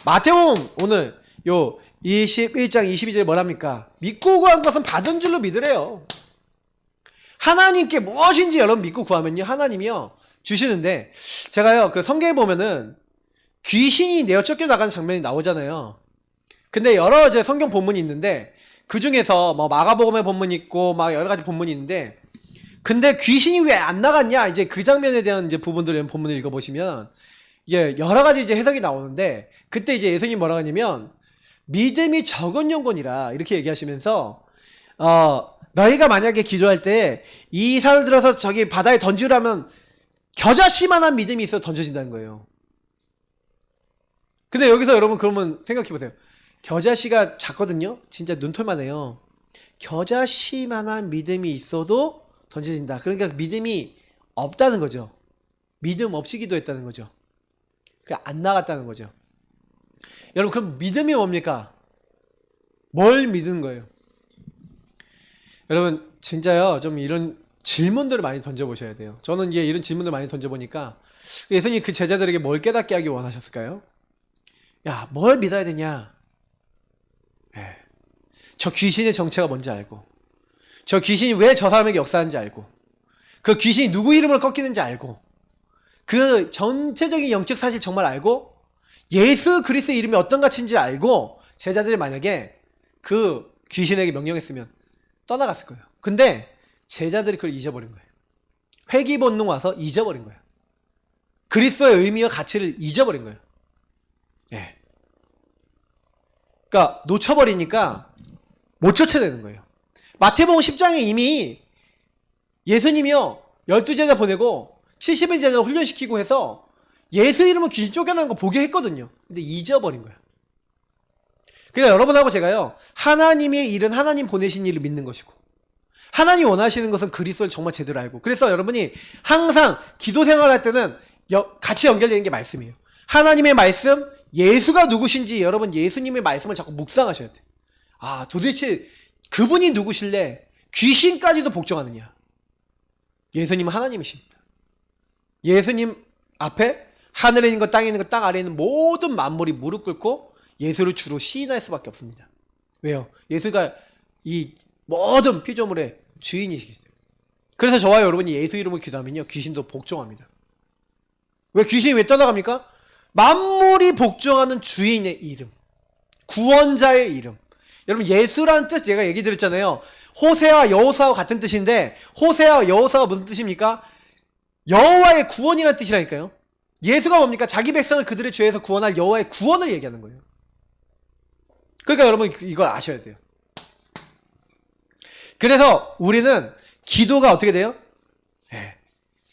마태복음 오늘 요 21장 22절에 뭐랍니까? 믿고 구한 것은 받은 줄로 믿으래요. 하나님께 무엇인지 여러분 믿고 구하면요 하나님이요 주시는데 제가요 그 성경에 보면은 귀신이 내어 쫓겨 나가는 장면이 나오잖아요. 근데 여러 이제 성경 본문이 있는데 그 중에서 뭐 마가복음의 본문이 있고 막 여러 가지 본문이 있는데 근데 귀신이 왜 안 나갔냐 이제 그 장면에 대한 이제 부분들을 본문을 읽어보시면 이게 여러 가지 이제 해석이 나오는데 그때 이제 예수님이 뭐라고 하냐면 믿음이 적은 영혼이라 이렇게 얘기하시면서 너희가 만약에 기도할 때 이 산을 들어서 저기 바다에 던지라면 겨자씨만한 믿음이 있어 던져진다는 거예요. 근데 여기서 여러분 그러면 생각해보세요. 겨자씨가 작거든요. 진짜 눈털만 해요. 겨자씨만한 믿음이 있어도 던져진다. 그러니까 믿음이 없다는 거죠. 믿음 없이 기도했다는 거죠. 그러니까 안 나갔다는 거죠. 여러분 그럼 믿음이 뭡니까? 뭘 믿은 거예요? 여러분 진짜요 좀 이런 질문들을 많이 던져보셔야 돼요. 저는 이제 이런 질문을 많이 던져보니까 예수님이 그 제자들에게 뭘 깨닫게 하기 원하셨을까요? 야, 뭘 믿어야 되냐? 저 귀신의 정체가 뭔지 알고 저 귀신이 왜 저 사람에게 역사하는지 알고 그 귀신이 누구 이름을 꺾이는지 알고 그 전체적인 영적 사실 정말 알고 예수 그리스도의 이름이 어떤 가치인지 알고 제자들이 만약에 그 귀신에게 명령했으면 떠나갔을 거예요. 근데 제자들이 그걸 잊어버린 거예요. 회귀 본능 와서 잊어버린 거예요. 그리스도의 의미와 가치를 잊어버린 거예요. 예. 그러니까 놓쳐버리니까 못 쫓아내는 거예요. 마태복음 10장에 이미 예수님이요 12제자 보내고 70인 제자 훈련시키고 해서 예수 이름으로 귀신 쫓겨나는 거 보게 했거든요. 근데 잊어버린 거예요. 그러니까 여러분하고 제가요 하나님의 일은 하나님 보내신 일을 믿는 것이고 하나님 원하시는 것은 그리스도를 정말 제대로 알고, 그래서 여러분이 항상 기도 생활할 때는 같이 연결되는 게 말씀이에요. 하나님의 말씀, 예수가 누구신지 여러분 예수님의 말씀을 자꾸 묵상하셔야 돼요. 아, 도대체 그분이 누구실래? 귀신까지도 복종하느냐? 예수님은 하나님이십니다. 예수님 앞에 하늘에 있는 것, 땅에 있는 것, 땅 아래에 있는 모든 만물이 무릎 꿇고 예수를 주로 시인할 수밖에 없습니다. 왜요? 예수가 이 모든 피조물의 주인이시기 때문에. 그래서 저와 여러분이 예수 이름으로 기도하면요 귀신도 복종합니다. 왜 귀신이 왜 떠나갑니까? 만물이 복종하는 주인의 이름, 구원자의 이름. 여러분 예수라는 뜻 제가 얘기 드렸잖아요. 호세와 여호사와 같은 뜻인데 호세와 여호사가 무슨 뜻입니까? 여호와의 구원이라는 뜻이라니까요. 예수가 뭡니까? 자기 백성을 그들의 죄에서 구원할 여호와의 구원을 얘기하는 거예요. 그러니까 여러분 이걸 아셔야 돼요. 그래서 우리는 기도가 어떻게 돼요? 네.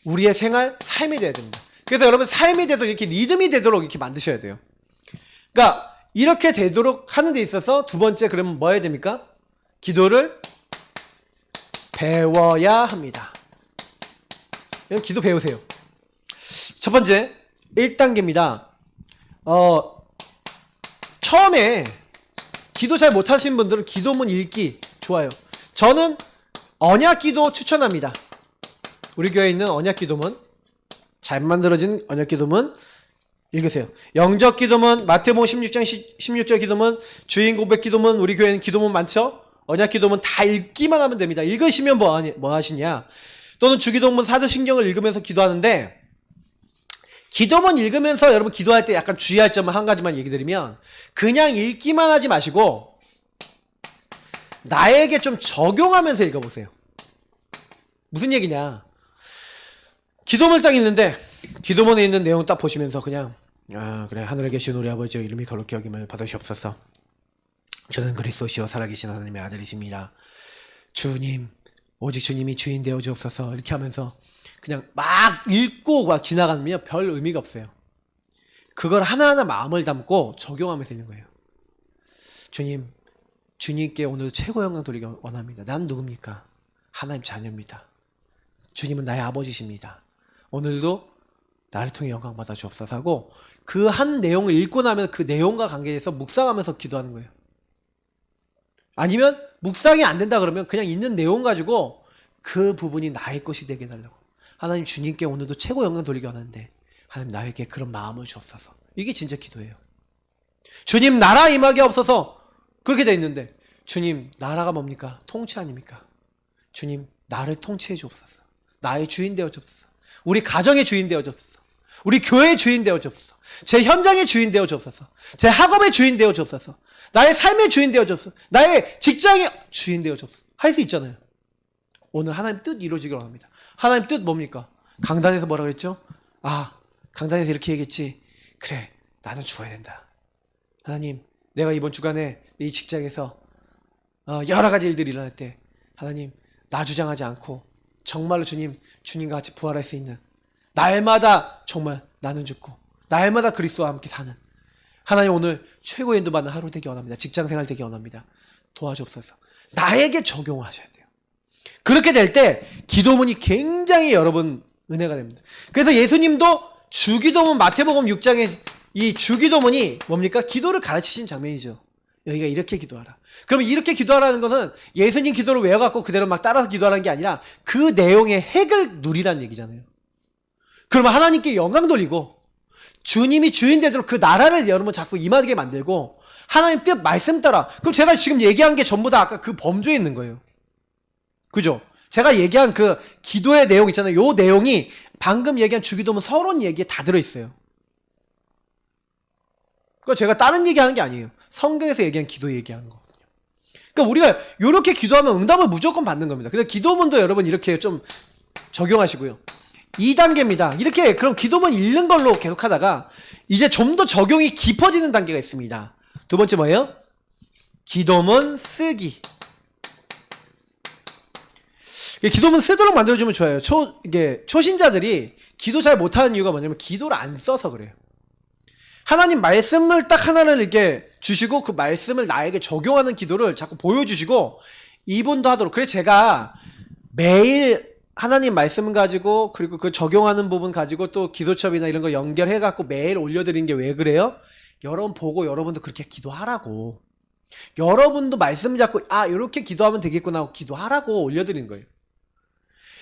우리의 생활, 삶이 돼야 됩니다. 그래서 여러분 삶이 돼서 이렇게 리듬이 되도록 이렇게 만드셔야 돼요. 그러니까 이렇게 되도록 하는 데 있어서 두 번째 그러면 뭐 해야 됩니까? 기도를 배워야 합니다. 기도 배우세요. 첫 번째 1단계입니다. 처음에 기도 잘 못하신 분들은 기도문 읽기 좋아요. 저는 언약기도 추천합니다. 우리 교회에 있는 언약기도문, 잘 만들어진 언약기도문 읽으세요. 영적기도문, 마태복음 16장 16절 기도문, 주인 고백 기도문, 우리 교회는 기도문 많죠? 언약기도문 다 읽기만 하면 됩니다. 읽으시면 뭐 하시냐? 또는 주기도문, 사도신경을 읽으면서 기도하는데, 기도문 읽으면서 여러분 기도할 때 약간 주의할 점을 한 가지만 얘기 드리면, 그냥 읽기만 하지 마시고 나에게 좀 적용하면서 읽어보세요. 무슨 얘기냐? 기도문을 딱 읽는데 기도문에 있는 내용 딱 보시면서 그냥 그래, 하늘에 계신 우리 아버지 이름이 거룩히 여김을 받으시옵소서. 저는 그리스도시요 살아계신 하나님의 아들이십니다. 주님, 오직 주님이 주인 되어 주옵소서. 이렇게 하면서 그냥 막 읽고 막 지나가면 별 의미가 없어요. 그걸 하나하나 마음을 담고 적용하면서 읽는 거예요. 주님, 주님께 오늘 최고 영광 돌리기 원합니다. 난 누굽니까? 하나님 자녀입니다. 주님은 나의 아버지십니다. 오늘도 나를 통해 영광 받아 주옵소서 하고 그 한 내용을 읽고 나면 그 내용과 관계해서 묵상하면서 기도하는 거예요. 아니면 묵상이 안 된다 그러면 그냥 있는 내용 가지고 그 부분이 나의 것이 되게 해달라고. 하나님, 주님께 오늘도 최고 영광 돌리기 원하는데 하나님 나에게 그런 마음을 주옵소서. 이게 진짜 기도예요. 주님, 나라 임하게 없어서 그렇게 돼 있는데 주님, 나라가 뭡니까? 통치 아닙니까? 주님, 나를 통치해 주옵소서. 나의 주인 되어 주옵소서. 우리 가정의 주인 되어 주옵소서. 우리 교회의 주인 되어 주옵소서. 제 현장의 주인 되어 주옵소서. 제 학업의 주인 되어 주옵소서. 나의 삶의 주인 되어 주옵소서. 나의 직장의 주인 되어 주옵소서. 할 수 있잖아요. 오늘 하나님 뜻 이루어지길 원합니다. 하나님 뜻 뭡니까? 강단에서 뭐라 그랬죠? 강단에서 이렇게 얘기했지. 그래, 나는 죽어야 된다. 하나님, 내가 이번 주간에 이 직장에서 여러 가지 일들이 일어날 때 하나님, 나 주장하지 않고 정말로 주님과 같이 부활할 수 있는 날마다 정말 나는 죽고 날마다 그리스도와 함께 사는 하나님, 오늘 최고의 인도받는 하루 되기 원합니다. 직장생활 되기 원합니다. 도와주옵소서. 나에게 적용하셔야 돼요. 그렇게 될 때 기도문이 굉장히 여러분 은혜가 됩니다. 그래서 예수님도 주기도문, 마태복음 6장에 이 주기도문이 뭡니까? 기도를 가르치신 장면이죠. 여기가 이렇게 기도하라. 그러면 이렇게 기도하라는 것은 예수님 기도를 외워갖고 그대로 막 따라서 기도하라는 게 아니라 그 내용의 핵을 누리라는 얘기잖아요. 그러면 하나님께 영광 돌리고 주님이 주인 되도록 그 나라를 여러분 자꾸 임하게 만들고 하나님 뜻 말씀 따라. 그럼 제가 지금 얘기한 게 전부 다 아까 그 범주에 있는 거예요. 그죠? 제가 얘기한 그 기도의 내용 있잖아요. 요 내용이 방금 얘기한 주기도문 서론 얘기에 다 들어있어요. 그거 제가 다른 얘기하는 게 아니에요. 성경에서 얘기한 기도 얘기하는 거거든요. 그러니까 우리가 이렇게 기도하면 응답을 무조건 받는 겁니다. 그래서 기도문도 여러분 이렇게 좀 적용하시고요. 2단계입니다. 이렇게 그럼 기도문 읽는 걸로 계속 하다가 이제 좀 더 적용이 깊어지는 단계가 있습니다. 두 번째 뭐예요? 기도문 쓰기. 기도문 쓰도록 만들어주면 좋아요. 이게 초신자들이 기도 잘 못하는 이유가 뭐냐면 기도를 안 써서 그래요. 하나님 말씀을 딱 하나를 이렇게 주시고 그 말씀을 나에게 적용하는 기도를 자꾸 보여주시고 이분도 하도록. 그래서 제가 매일 하나님 말씀 가지고 그리고 그 적용하는 부분 가지고 또 기도첩이나 이런 거 연결해갖고 매일 올려드리는 게 왜 그래요? 여러분 보고 여러분도 그렇게 기도하라고. 여러분도 말씀 잡고 이렇게 기도하면 되겠구나 하고 기도하라고 올려드리는 거예요.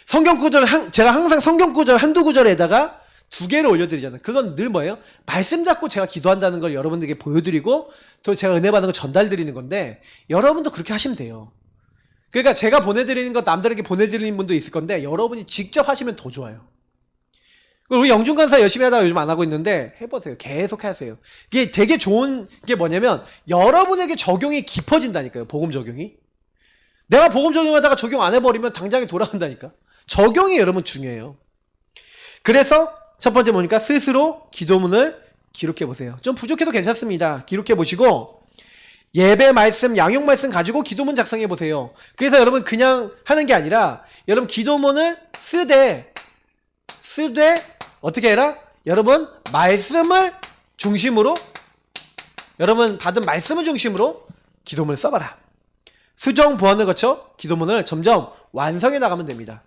성경 구절 제가 항상 성경 구절 한두 구절에다가 2개를 올려드리잖아요. 그건 늘 뭐예요? 말씀 잡고 제가 기도한다는 걸 여러분들에게 보여드리고 또 제가 은혜 받는 걸 전달드리는 건데 여러분도 그렇게 하시면 돼요. 그러니까 제가 보내드리는 거 남들에게 보내드리는 분도 있을 건데 여러분이 직접 하시면 더 좋아요. 우리 영준 간사 열심히 하다가 요즘 안 하고 있는데 해보세요. 계속 하세요. 이게 되게 좋은 게 뭐냐면 여러분에게 적용이 깊어진다니까요. 복음 적용이. 내가 복음 적용하다가 적용 안 해버리면 당장에 돌아간다니까. 적용이 여러분 중요해요. 그래서 첫 번째 뭐니까 스스로 기도문을 기록해 보세요. 좀 부족해도 괜찮습니다. 기록해 보시고 예배 말씀, 양육 말씀 가지고 기도문 작성해 보세요. 그래서 여러분 그냥 하는 게 아니라 여러분 기도문을 쓰되 어떻게 해라? 여러분 말씀을 중심으로 여러분 받은 말씀을 중심으로 기도문을 써봐라. 수정 보완을 거쳐 기도문을 점점 완성해 나가면 됩니다.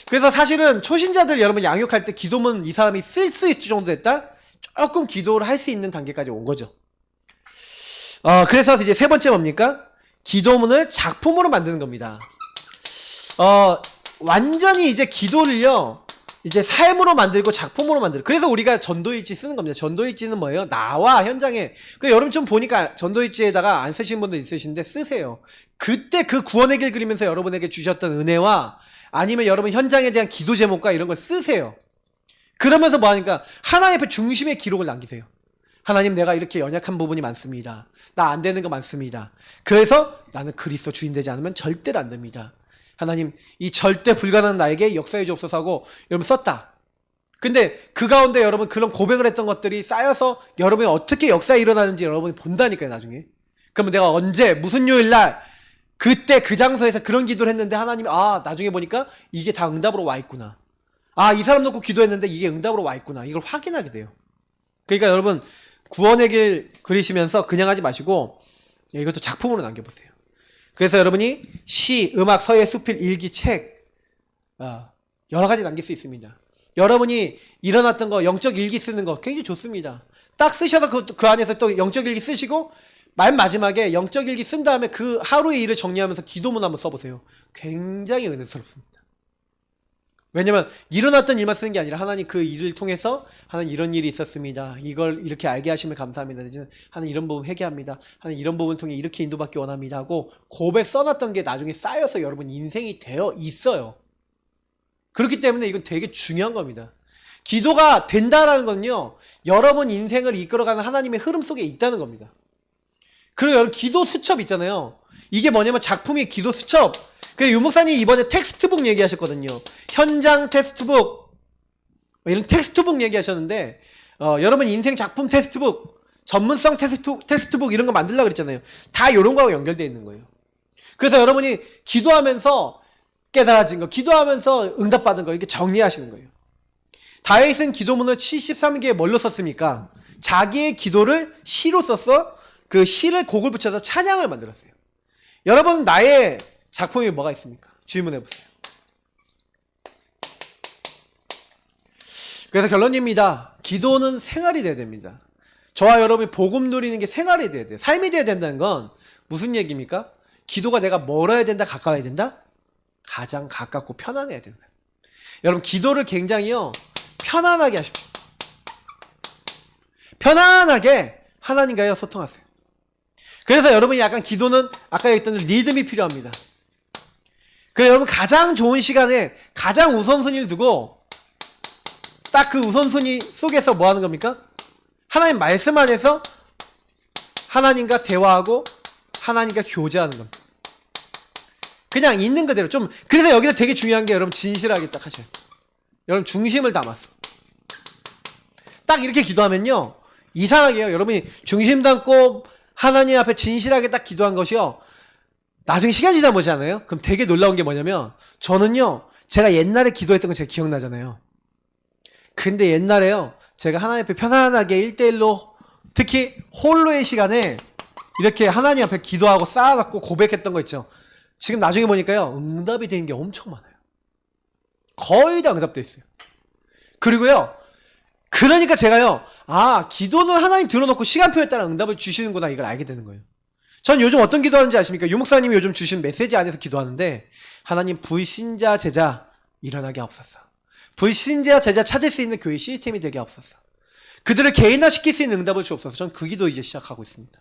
그래서 사실은 초신자들 여러분 양육할 때 기도문 이 사람이 쓸 수 있을 정도 됐다? 조금 기도를 할 수 있는 단계까지 온 거죠. 그래서 이제 세 번째 뭡니까? 기도문을 작품으로 만드는 겁니다. 완전히 이제 기도를요, 이제 삶으로 만들고 작품으로 만들고. 그래서 우리가 전도일지 쓰는 겁니다. 전도일지는 뭐예요? 나와 현장에. 여러분 좀 보니까 전도일지에다가 안 쓰신 분들 있으신데 쓰세요. 그때 그 구원의 길 그리면서 여러분에게 주셨던 은혜와 아니면 여러분 현장에 대한 기도 제목과 이런 걸 쓰세요. 그러면서 뭐 하니까 하나님 앞에 중심의 기록을 남기세요. 하나님 내가 이렇게 연약한 부분이 많습니다. 나 안 되는 거 많습니다. 그래서 나는 그리스도 주인 되지 않으면 절대로 안 됩니다. 하나님 이 절대 불가능한 나에게 역사해 주옵소서 하고 여러분 썼다. 근데 그 가운데 여러분 그런 고백을 했던 것들이 쌓여서 여러분이 어떻게 역사에 일어나는지 여러분이 본다니까요. 나중에. 그러면 내가 언제 무슨 요일날 그때 그 장소에서 그런 기도를 했는데 하나님이 나중에 보니까 이게 다 응답으로 와 있구나. 이 사람 놓고 기도했는데 이게 응답으로 와 있구나. 이걸 확인하게 돼요. 그러니까 여러분 구원의 길 그리시면서 그냥 하지 마시고 이것도 작품으로 남겨보세요. 그래서 여러분이 시, 음악, 서예, 수필, 일기, 책 여러 가지 남길 수 있습니다. 여러분이 일어났던 거 영적 일기 쓰는 거 굉장히 좋습니다. 딱 쓰셔서 그 안에서 또 영적 일기 쓰시고 맨 마지막에 영적 일기 쓴 다음에 그 하루의 일을 정리하면서 기도문 한번 써보세요. 굉장히 은혜스럽습니다. 왜냐면 일어났던 일만 쓰는 게 아니라 하나님 그 일을 통해서 하나님 이런 일이 있었습니다. 이걸 이렇게 알게 하시면 감사합니다. 하나님 이런 부분 회개합니다. 하나님 이런 부분 통해 이렇게 인도받기 원합니다 하고 고백 써놨던 게 나중에 쌓여서 여러분 인생이 되어 있어요. 그렇기 때문에 이건 되게 중요한 겁니다. 기도가 된다라는 건요, 여러분 인생을 이끌어가는 하나님의 흐름 속에 있다는 겁니다. 그리고 여러분 기도 수첩 있잖아요. 이게 뭐냐면 작품이 기도 수첩. 그래서 유목사님 이번에 텍스트북 얘기하셨거든요. 현장 텍스트북 이런 텍스트북 얘기하셨는데 여러분 인생 작품 텍스트북, 전문성 텍스트북 이런 거 만들려고 그랬잖아요. 다 이런 거하고 연결되어 있는 거예요. 그래서 여러분이 기도하면서 깨달아진 거, 기도하면서 응답받은 거 이렇게 정리하시는 거예요. 다윗은 기도문을 73개에 뭘로 썼습니까? 자기의 기도를 시로 써서 그 시를 곡을 붙여서 찬양을 만들었어요. 여러분 나의 작품이 뭐가 있습니까? 질문해 보세요. 그래서 결론입니다. 기도는 생활이 돼야 됩니다. 저와 여러분이 복음 누리는 게 생활이 돼야 돼요. 삶이 돼야 된다는 건 무슨 얘기입니까? 기도가 내가 멀어야 된다, 가까워야 된다? 가장 가깝고 편안해야 된다. 여러분 기도를 굉장히요 편안하게 하십시오. 편안하게 하나님과요 소통하세요. 그래서 여러분이 약간 기도는 아까 얘기했던 리듬이 필요합니다. 그래 여러분 가장 좋은 시간에 가장 우선순위를 두고 딱 그 우선순위 속에서 뭐 하는 겁니까? 하나님 말씀 안에서 하나님과 대화하고 하나님과 교제하는 겁니다. 그냥 있는 그대로 좀. 그래서 여기서 되게 중요한 게 여러분 진실하게 딱 하셔야 돼요. 여러분 중심을 담았어. 딱 이렇게 기도하면요 이상하게요 여러분이 중심 담고 하나님 앞에 진실하게 딱 기도한 것이요 나중에 시간 지나 보잖아요. 그럼 되게 놀라운 게 뭐냐면 저는요 제가 옛날에 기도했던 거 제가 기억나잖아요. 근데 옛날에요 제가 하나님 앞에 편안하게 1대1로 특히 홀로의 시간에 이렇게 하나님 앞에 기도하고 쌓아갖고 고백했던 거 있죠. 지금 나중에 보니까요 응답이 되는 게 엄청 많아요. 거의 다 응답돼 있어요. 그리고요 그러니까 제가요 기도는 하나님 들어놓고 시간표에 따라 응답을 주시는구나 이걸 알게 되는 거예요. 전 요즘 어떤 기도하는지 아십니까? 유 목사님이 요즘 주신 메시지 안에서 기도하는데 하나님 불신자 제자 일어나게 하옵소서. 불신자 제자 찾을 수 있는 교회 시스템이 되게 하옵소서. 그들을 개인화시킬 수 있는 응답을 주옵소서. 전 그 기도 이제 시작하고 있습니다.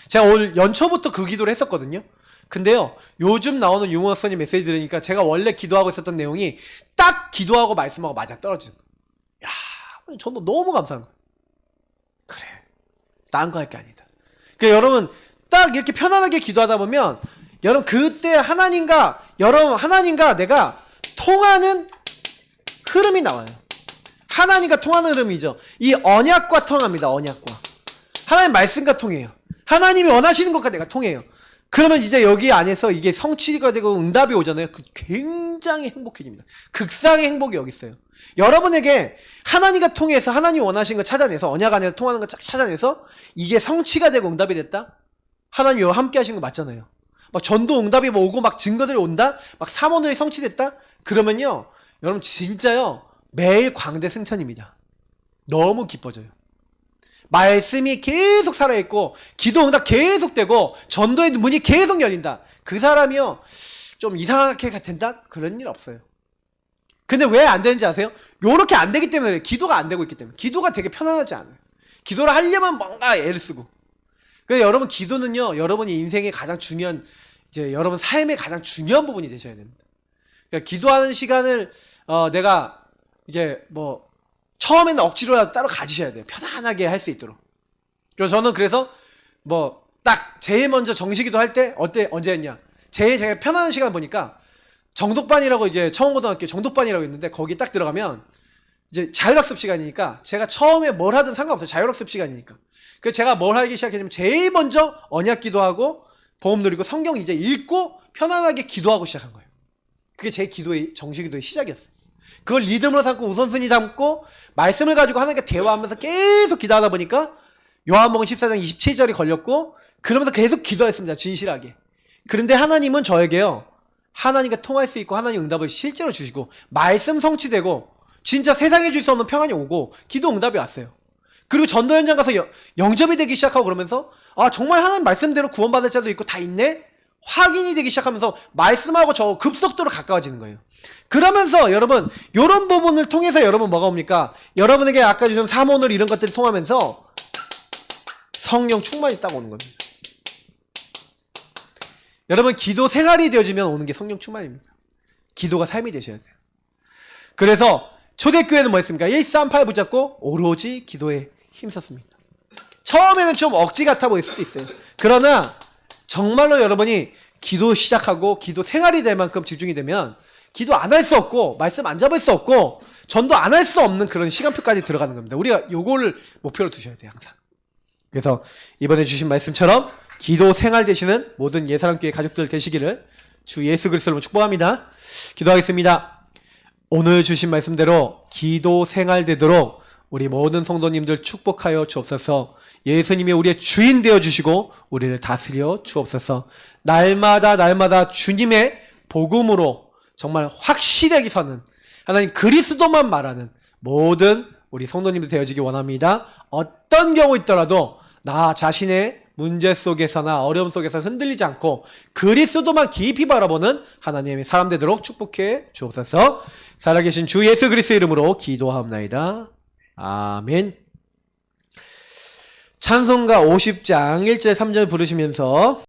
제가 올 연초부터 그 기도를 했었거든요. 근데요 요즘 나오는 유 목사님 메시지 들으니까 제가 원래 기도하고 있었던 내용이 딱 기도하고 말씀하고 맞아 떨어지는 거예요. 야, 저도 너무 감사한 거예요. 그래 딴 거 할 게 아니다. 그러니까 여러분 딱 이렇게 편안하게 기도하다 보면 여러분 그때 하나님과 내가 통하는 흐름이 나와요. 하나님과 통하는 흐름이죠. 이 언약과 통합니다. 언약과 하나님 말씀과 통해요. 하나님이 원하시는 것과 내가 통해요. 그러면 이제 여기 안에서 이게 성취가 되고 응답이 오잖아요. 굉장히 행복해집니다. 극상의 행복이 여기 있어요. 여러분에게 하나님과 통해서 하나님이 원하시는 걸 찾아내서 언약 안에서 통하는 걸 찾아내서 이게 성취가 되고 응답이 됐다? 하나님이 함께 하신 거 맞잖아요. 막 전도 응답이 뭐 오고 막 증거들이 온다? 막 사모들이 성취됐다? 그러면요 여러분 진짜요 매일 광대 승천입니다. 너무 기뻐져요. 말씀이 계속 살아있고 기도 응답 계속 되고 전도의 문이 계속 열린다. 그 사람이요 좀 이상하게 된다? 그런 일 없어요. 근데 왜 안 되는지 아세요? 요렇게 안 되기 때문에 그래요. 기도가 안 되고 있기 때문에. 기도가 되게 편안하지 않아요. 기도를 하려면 뭔가 애를 쓰고. 그래서 여러분 기도는요 여러분이 인생의 가장 중요한 이제 여러분 삶의 가장 중요한 부분이 되셔야 됩니다. 그러니까 기도하는 시간을 내가 이제 뭐 처음에는 억지로라도 따로 가지셔야 돼요. 편안하게 할 수 있도록. 그래서 저는 그래서 뭐 딱 제일 먼저 정시기도 할 때 언제 했냐? 제가 편안한 시간 보니까 정독반이라고 이제 청원고등학교 정독반이라고 있는데 거기 딱 들어가면 이제 자율학습 시간이니까 제가 처음에 뭘 하든 상관없어요. 자율학습 시간이니까. 그래서 제가 뭘 하기 시작했냐면 제일 먼저 언약 기도하고 보험 누리고 성경 이제 읽고 편안하게 기도하고 시작한 거예요. 그게 제 기도의 정시기도의 시작이었어요. 그걸 리듬으로 삼고 우선순위 담고 말씀을 가지고 하나님과 대화하면서 계속 기도하다 보니까 요한복음 14장 27절이 걸렸고 그러면서 계속 기도했습니다. 진실하게. 그런데 하나님은 저에게요 하나님과 통할 수 있고 하나님 응답을 실제로 주시고 말씀 성취되고 진짜 세상에 줄 수 없는 평안이 오고 기도 응답이 왔어요. 그리고 전도 현장 가서 영접이 되기 시작하고 그러면서 정말 하나님 말씀대로 구원받을 자도 있고 다 있네? 확인이 되기 시작하면서 말씀하고 저 급속도로 가까워지는 거예요. 그러면서 여러분 이런 부분을 통해서 여러분 뭐가 옵니까? 여러분에게 아까 주신 사모늘 이런 것들이 통하면서 성령 충만이 딱 오는 겁니다. 여러분 기도 생활이 되어지면 오는 게 성령 충만입니다. 기도가 삶이 되셔야 돼요. 그래서 초대교회는 뭐 했습니까? 138 붙잡고 오로지 기도에 힘썼습니다. 처음에는 좀 억지 같아 보일 수도 있어요. 그러나 정말로 여러분이 기도 시작하고 기도 생활이 될 만큼 집중이 되면 기도 안 할 수 없고 말씀 안 잡을 수 없고 전도 안 할 수 없는 그런 시간표까지 들어가는 겁니다. 우리가 요거를 목표로 두셔야 돼요. 항상. 그래서 이번에 주신 말씀처럼 기도 생활 되시는 모든 예사랑교회 가족들 되시기를 주 예수 그리스도로 축복합니다. 기도하겠습니다. 오늘 주신 말씀대로 기도 생활 되도록 우리 모든 성도님들 축복하여 주옵소서. 예수님이 우리의 주인 되어 주시고 우리를 다스려 주옵소서. 날마다 주님의 복음으로 정말 확실하게 사는 하나님 그리스도만 말하는 모든 우리 성도님들 되어지기 원합니다. 어떤 경우 있더라도 나 자신의 문제 속에서나 어려움 속에서 흔들리지 않고 그리스도만 깊이 바라보는 하나님의 사람 되도록 축복해 주옵소서. 살아계신 주 예수 그리스도의 이름으로 기도하옵나이다. 아멘. 찬송가 50장 1절 3절 부르시면서